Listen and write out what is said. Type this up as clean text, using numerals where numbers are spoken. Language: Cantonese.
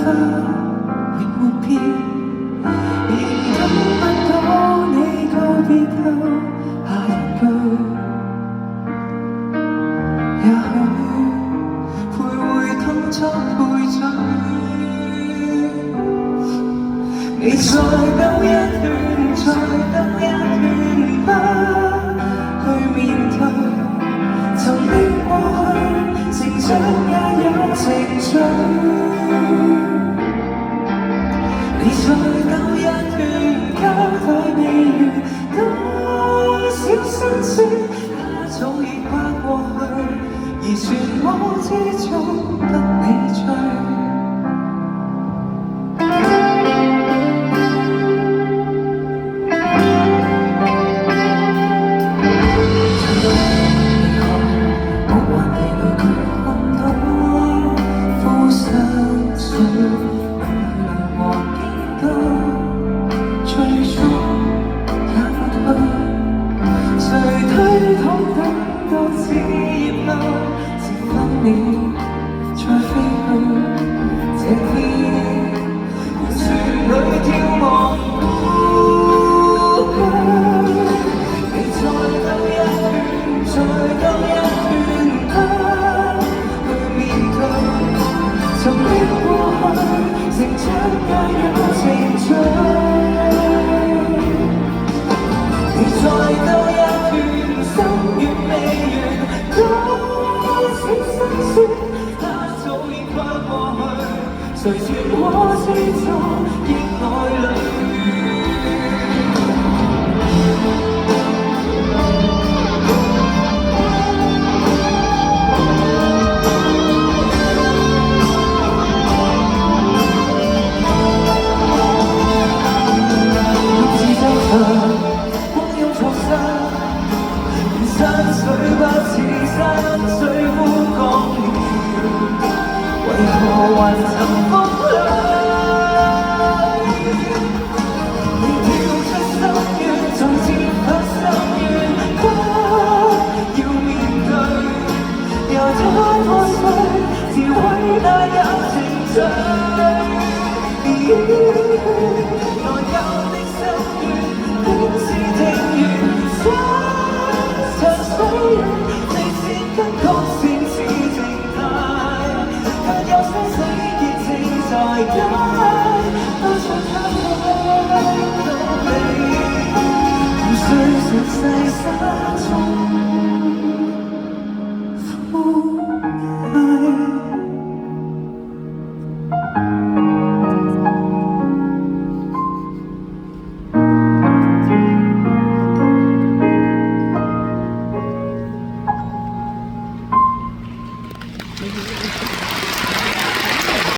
永沒變，仍等不到你告別後下一句。也許徘徊當作賠罪，你再兜一圈，再兜一圈吧，去面對曾經過去，成長也有情緒。你再兜一圈，交代未完，多少辛酸，它早已跨過去，而漩渦之中得你追。再飛去這天，盤旋裏眺望孤居。你再兜一圈，再兜一圈吧，去面對曾經過去，成長也有情緒。你再兜一圈，心願未完，多少辛酸。誰說我始終亦愛侶？自周長，光陰錯失，山水不似山水枯乾了，為何還尋風裏？你跳出心願，從前發心願，不要面對，由他破碎，自偉大有情緒。我有你。